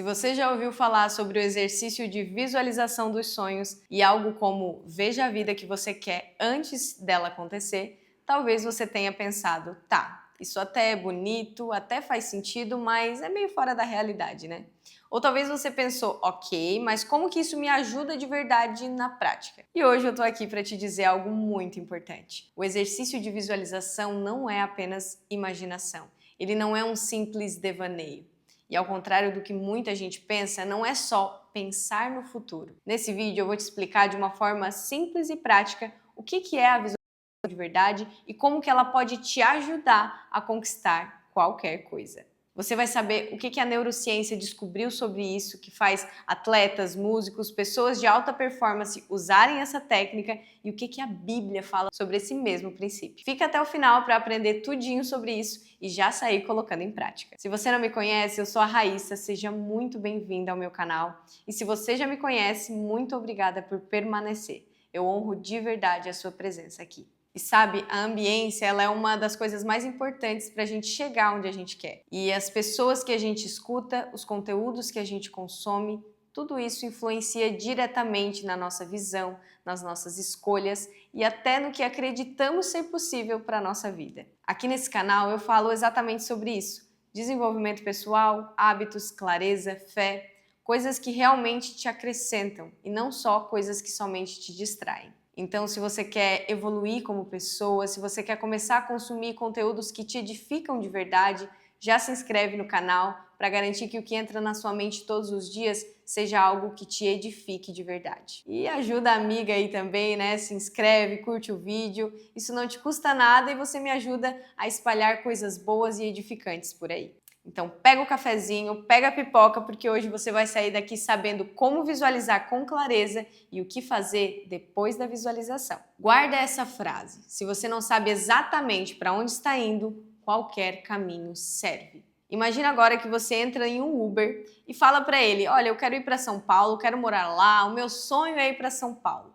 Se você já ouviu falar sobre o exercício de visualização dos sonhos e algo como veja a vida que você quer antes dela acontecer, talvez você tenha pensado, tá, isso até é bonito, até faz sentido, mas é meio fora da realidade, né? Ou talvez você pensou, ok, mas como que isso me ajuda de verdade na prática? E hoje eu tô aqui para te dizer algo muito importante. O exercício de visualização não é apenas imaginação. Ele não é um simples devaneio. E ao contrário do que muita gente pensa, não é só pensar no futuro. Nesse vídeo eu vou te explicar de uma forma simples e prática o que é a visualização de verdade e como que ela pode te ajudar a conquistar qualquer coisa. Você vai saber o que a neurociência descobriu sobre isso, que faz atletas, músicos, pessoas de alta performance usarem essa técnica e o que a Bíblia fala sobre esse mesmo princípio. Fica até o final para aprender tudinho sobre isso e já sair colocando em prática. Se você não me conhece, eu sou a Raíssa, seja muito bem-vinda ao meu canal. E se você já me conhece, muito obrigada por permanecer. Eu honro de verdade a sua presença aqui. E sabe, a ambiência ela é uma das coisas mais importantes para a gente chegar onde a gente quer. E as pessoas que a gente escuta, os conteúdos que a gente consome, tudo isso influencia diretamente na nossa visão, nas nossas escolhas e até no que acreditamos ser possível para a nossa vida. Aqui nesse canal eu falo exatamente sobre isso. Desenvolvimento pessoal, hábitos, clareza, fé, coisas que realmente te acrescentam e não só coisas que somente te distraem. Então, se você quer evoluir como pessoa, se você quer começar a consumir conteúdos que te edificam de verdade, já se inscreve no canal para garantir que o que entra na sua mente todos os dias seja algo que te edifique de verdade. E ajuda a amiga aí também, né? Se inscreve, curte o vídeo, isso não te custa nada e você me ajuda a espalhar coisas boas e edificantes por aí. Então pega o cafezinho, pega a pipoca, porque hoje você vai sair daqui sabendo como visualizar com clareza e o que fazer depois da visualização. Guarda essa frase. Se você não sabe exatamente para onde está indo, qualquer caminho serve. Imagina agora que você entra em um Uber e fala para ele, olha, eu quero ir para São Paulo, quero morar lá, o meu sonho é ir para São Paulo.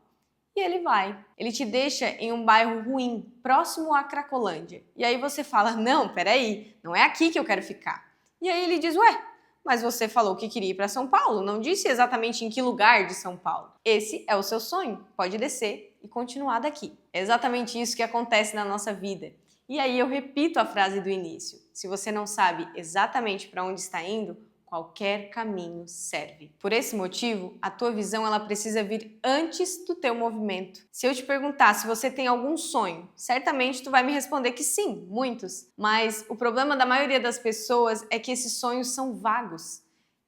E ele vai. Ele te deixa em um bairro ruim, próximo à Cracolândia. E aí você fala, não, peraí, não é aqui que eu quero ficar. E aí ele diz, ué, mas você falou que queria ir para São Paulo, não disse exatamente em que lugar de São Paulo. Esse é o seu sonho, pode descer e continuar daqui. É exatamente isso que acontece na nossa vida. E aí eu repito a frase do início, se você não sabe exatamente para onde está indo, qualquer caminho serve. Por esse motivo, a tua visão ela precisa vir antes do teu movimento. Se eu te perguntar se você tem algum sonho, certamente tu vai me responder que sim, muitos. Mas o problema da maioria das pessoas é que esses sonhos são vagos.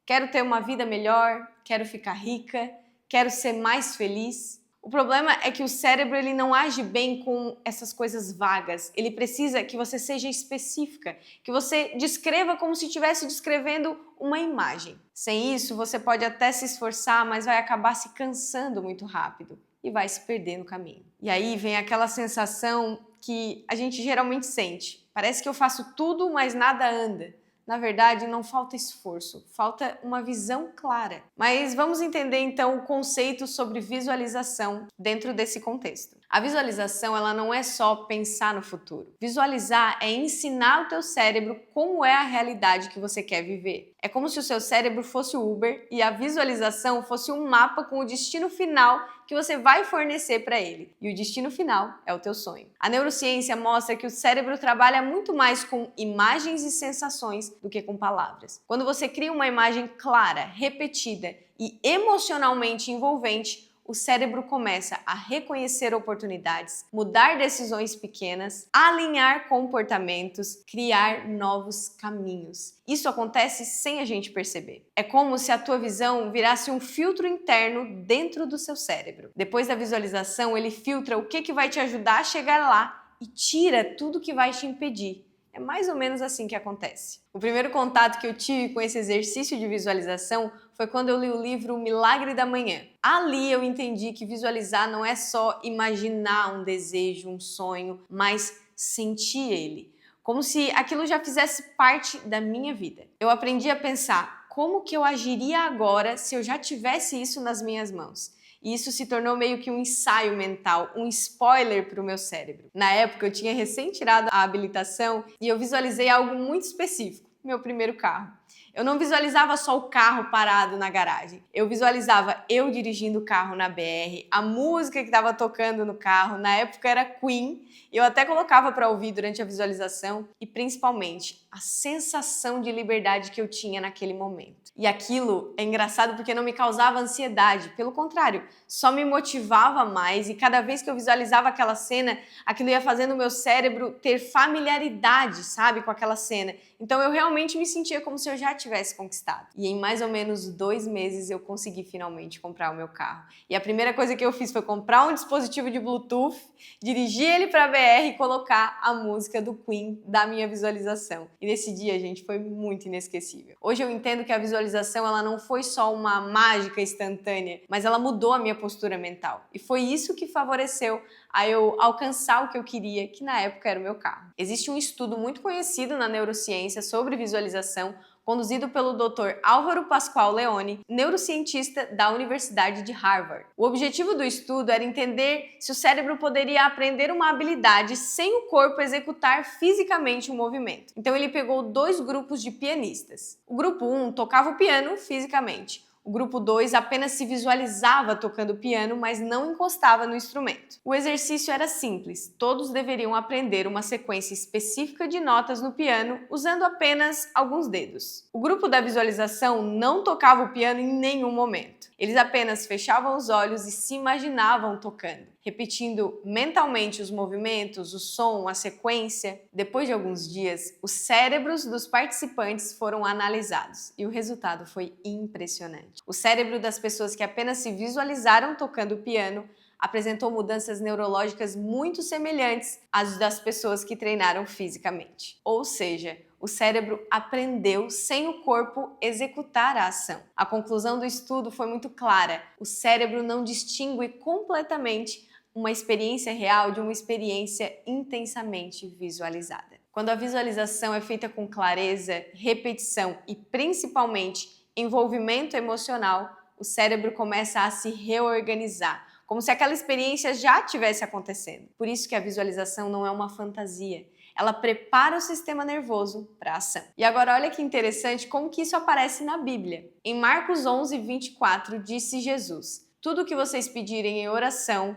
Quero ter uma vida melhor, quero ficar rica, quero ser mais feliz. O problema é que o cérebro ele não age bem com essas coisas vagas. Ele precisa que você seja específica, que você descreva como se estivesse descrevendo uma imagem. Sem isso, você pode até se esforçar, mas vai acabar se cansando muito rápido e vai se perder no caminho. E aí vem aquela sensação que a gente geralmente sente. Parece que eu faço tudo, mas nada anda. Na verdade, não falta esforço, falta uma visão clara. Mas vamos entender então o conceito sobre visualização dentro desse contexto. A visualização ela não é só pensar no futuro. Visualizar é ensinar o teu cérebro como é a realidade que você quer viver. É como se o seu cérebro fosse o Uber e a visualização fosse um mapa com o destino final que você vai fornecer para ele. E o destino final é o teu sonho. A neurociência mostra que o cérebro trabalha muito mais com imagens e sensações do que com palavras. Quando você cria uma imagem clara, repetida e emocionalmente envolvente, o cérebro começa a reconhecer oportunidades, mudar decisões pequenas, alinhar comportamentos, criar novos caminhos. Isso acontece sem a gente perceber. É como se a tua visão virasse um filtro interno dentro do seu cérebro. Depois da visualização, ele filtra o que vai te ajudar a chegar lá e tira tudo que vai te impedir. É mais ou menos assim que acontece. O primeiro contato que eu tive com esse exercício de visualização foi quando eu li o livro O Milagre da Manhã. Ali eu entendi que visualizar não é só imaginar um desejo, um sonho, mas sentir ele. Como se aquilo já fizesse parte da minha vida. Eu aprendi a pensar como que eu agiria agora se eu já tivesse isso nas minhas mãos. E isso se tornou meio que um ensaio mental, um spoiler para o meu cérebro. Na época eu tinha recém tirado a habilitação e eu visualizei algo muito específico, meu primeiro carro. Eu não visualizava só o carro parado na garagem. Eu visualizava eu dirigindo o carro na BR, a música que estava tocando no carro, na época era Queen, eu até colocava para ouvir durante a visualização e principalmente a sensação de liberdade que eu tinha naquele momento. E aquilo é engraçado porque não me causava ansiedade, pelo contrário, só me motivava mais e cada vez que eu visualizava aquela cena, aquilo ia fazendo o meu cérebro ter familiaridade, sabe, com aquela cena. Então eu realmente me sentia como se eu já tivesse conquistado. E em mais ou menos 2 meses eu consegui finalmente comprar o meu carro. E a primeira coisa que eu fiz foi comprar um dispositivo de Bluetooth, dirigir ele para a BR e colocar a música do Queen da minha visualização. E nesse dia, gente, foi muito inesquecível. Hoje eu entendo que a visualização ela não foi só uma mágica instantânea, mas ela mudou a minha postura mental. E foi isso que favoreceu a eu alcançar o que eu queria, que na época era o meu carro. Existe um estudo muito conhecido na neurociência sobre visualização, conduzido pelo Dr. Álvaro Pascoal Leone, neurocientista da Universidade de Harvard. O objetivo do estudo era entender se o cérebro poderia aprender uma habilidade sem o corpo executar fisicamente um movimento. Então ele pegou 2 grupos de pianistas. O grupo 1 tocava o piano fisicamente. O grupo 2 apenas se visualizava tocando piano, mas não encostava no instrumento. O exercício era simples, todos deveriam aprender uma sequência específica de notas no piano usando apenas alguns dedos. O grupo da visualização não tocava o piano em nenhum momento. Eles apenas fechavam os olhos e se imaginavam tocando, repetindo mentalmente os movimentos, o som, a sequência. Depois de alguns dias, os cérebros dos participantes foram analisados e o resultado foi impressionante. O cérebro das pessoas que apenas se visualizaram tocando o piano apresentou mudanças neurológicas muito semelhantes às das pessoas que treinaram fisicamente. Ou seja, o cérebro aprendeu sem o corpo executar a ação. A conclusão do estudo foi muito clara: o cérebro não distingue completamente uma experiência real de uma experiência intensamente visualizada. Quando a visualização é feita com clareza, repetição e principalmente envolvimento emocional, o cérebro começa a se reorganizar, como se aquela experiência já estivesse acontecendo. Por isso que a visualização não é uma fantasia. Ela prepara o sistema nervoso para a ação. E agora olha que interessante como que isso aparece na Bíblia. Em Marcos 11:24 disse Jesus: "Tudo o que vocês pedirem em oração,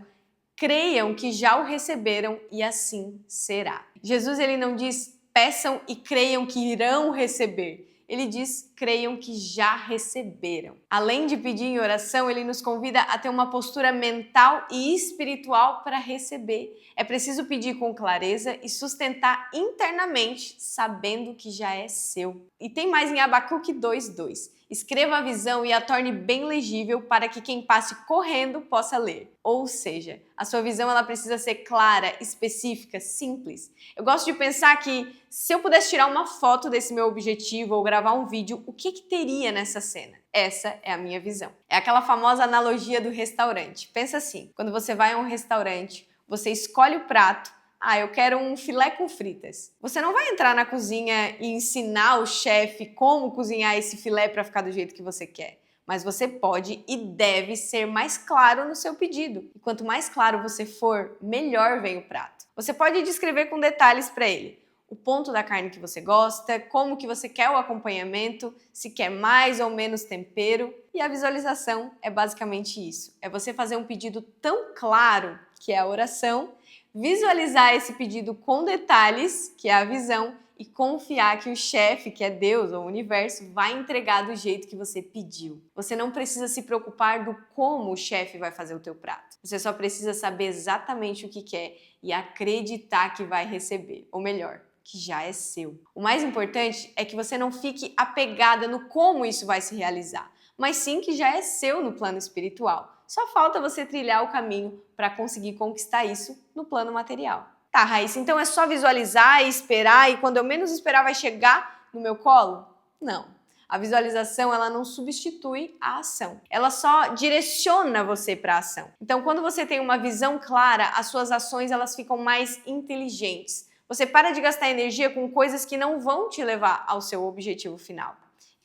creiam que já o receberam e assim será." Jesus ele não diz peçam e creiam que irão receber. Ele diz, creiam que já receberam. Além de pedir em oração, ele nos convida a ter uma postura mental e espiritual para receber. É preciso pedir com clareza e sustentar internamente, sabendo que já é seu. E tem mais em Abacuque 2:2. Escreva a visão e a torne bem legível para que quem passe correndo possa ler. Ou seja, a sua visão ela precisa ser clara, específica, simples. Eu gosto de pensar que se eu pudesse tirar uma foto desse meu objetivo ou gravar um vídeo, o que teria nessa cena? Essa é a minha visão. É aquela famosa analogia do restaurante. Pensa assim, quando você vai a um restaurante, você escolhe o prato. Eu quero um filé com fritas. Você não vai entrar na cozinha e ensinar o chefe como cozinhar esse filé para ficar do jeito que você quer. Mas você pode e deve ser mais claro no seu pedido. E quanto mais claro você for, melhor vem o prato. Você pode descrever com detalhes para ele o ponto da carne que você gosta, como que você quer o acompanhamento, se quer mais ou menos tempero. E a visualização é basicamente isso. É você fazer um pedido tão claro, que é a oração, visualizar esse pedido com detalhes, que é a visão, e confiar que o chefe, que é Deus ou o universo, vai entregar do jeito que você pediu. Você não precisa se preocupar do como o chefe vai fazer o teu prato. Você só precisa saber exatamente o que quer e acreditar que vai receber, ou melhor, que já é seu. O mais importante é que você não fique apegada no como isso vai se realizar, mas sim que já é seu no plano espiritual. Só falta você trilhar o caminho para conseguir conquistar isso no plano material. Tá, Raíssa, então é só visualizar e esperar e quando eu menos esperar vai chegar no meu colo? Não. A visualização, ela não substitui a ação. Ela só direciona você para a ação. Então, quando você tem uma visão clara, as suas ações elas ficam mais inteligentes. Você para de gastar energia com coisas que não vão te levar ao seu objetivo final.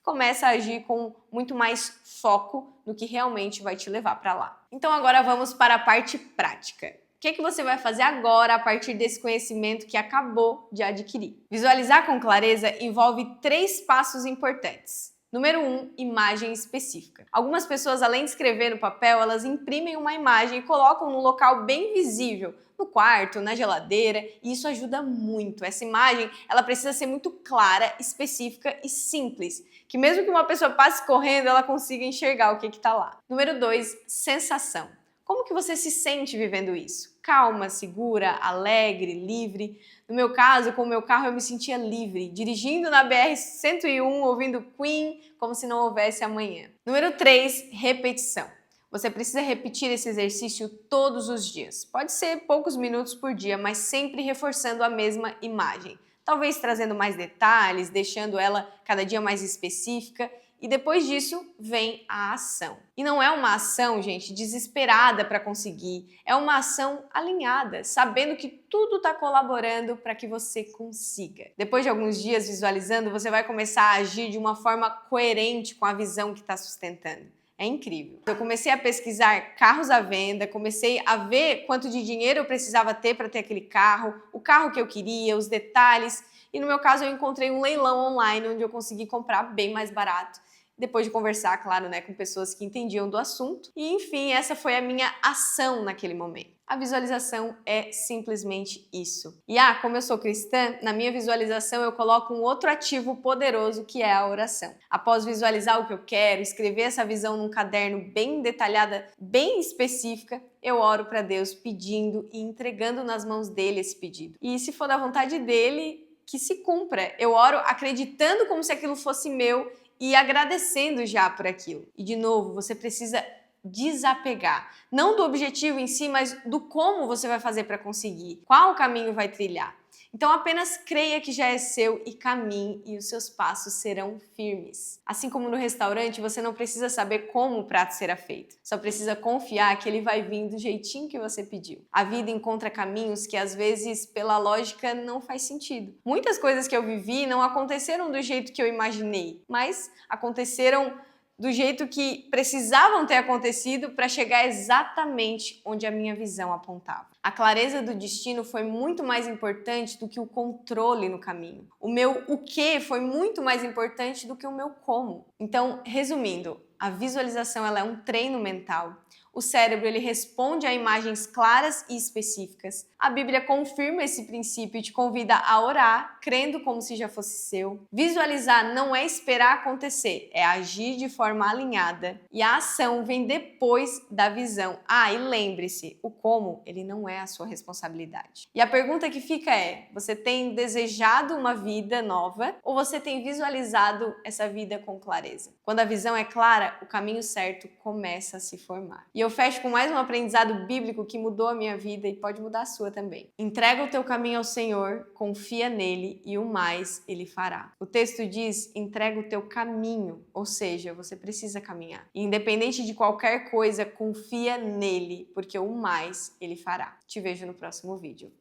Começa a agir com muito mais foco no que realmente vai te levar para lá. Então agora vamos para a parte prática. que você vai fazer agora a partir desse conhecimento que acabou de adquirir? Visualizar com clareza envolve 3 passos importantes. Número 1, imagem específica. Algumas pessoas, além de escrever no papel, elas imprimem uma imagem e colocam num local bem visível, no quarto, na geladeira, e isso ajuda muito. Essa imagem, ela precisa ser muito clara, específica e simples, que mesmo que uma pessoa passe correndo, ela consiga enxergar o que está lá. Número 2, sensação. Como que você se sente vivendo isso? Calma, segura, alegre, livre? No meu caso, com o meu carro, eu me sentia livre, dirigindo na BR-101, ouvindo Queen, como se não houvesse amanhã. Número 3, repetição. Você precisa repetir esse exercício todos os dias. Pode ser poucos minutos por dia, mas sempre reforçando a mesma imagem. Talvez trazendo mais detalhes, deixando ela cada dia mais específica. E depois disso, vem a ação. E não é uma ação, gente, desesperada para conseguir. É uma ação alinhada, sabendo que tudo está colaborando para que você consiga. Depois de alguns dias visualizando, você vai começar a agir de uma forma coerente com a visão que está sustentando. É incrível. Eu comecei a pesquisar carros à venda, comecei a ver quanto de dinheiro eu precisava ter para ter aquele carro, o carro que eu queria, os detalhes. E no meu caso eu encontrei um leilão online onde eu consegui comprar bem mais barato. Depois de conversar, claro, com pessoas que entendiam do assunto. E enfim, essa foi a minha ação naquele momento. A visualização é simplesmente isso. E como eu sou cristã, na minha visualização eu coloco um outro ativo poderoso que é a oração. Após visualizar o que eu quero, escrever essa visão num caderno bem detalhada, bem específica, eu oro para Deus pedindo e entregando nas mãos dele esse pedido. E se for da vontade dele, que se cumpra. Eu oro acreditando como se aquilo fosse meu e agradecendo já por aquilo. E de novo, você precisa desapegar. Não do objetivo em si, mas do como você vai fazer para conseguir. Qual caminho vai trilhar. Então apenas creia que já é seu e caminhe e os seus passos serão firmes. Assim como no restaurante, você não precisa saber como o prato será feito. Só precisa confiar que ele vai vir do jeitinho que você pediu. A vida encontra caminhos que às vezes, pela lógica, não faz sentido. Muitas coisas que eu vivi não aconteceram do jeito que eu imaginei, mas aconteceram do jeito que precisavam ter acontecido para chegar exatamente onde a minha visão apontava. A clareza do destino foi muito mais importante do que o controle no caminho. O meu o que foi muito mais importante do que o meu como. Então, resumindo, a visualização ela é um treino mental. O cérebro ele responde a imagens claras e específicas. A Bíblia confirma esse princípio e te convida a orar, crendo como se já fosse seu. Visualizar não é esperar acontecer, é agir de forma alinhada. E a ação vem depois da visão. E lembre-se, o como, ele não é a sua responsabilidade. E a pergunta que fica é, você tem desejado uma vida nova ou você tem visualizado essa vida com clareza? Quando a visão é clara, o caminho certo começa a se formar. E eu fecho com mais um aprendizado bíblico que mudou a minha vida e pode mudar a sua também. Entrega o teu caminho ao Senhor, confia nele e o mais ele fará. O texto diz, entrega o teu caminho, ou seja, você precisa caminhar. E independente de qualquer coisa, confia nele, porque o mais ele fará. Te vejo no próximo vídeo.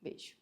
Beijo.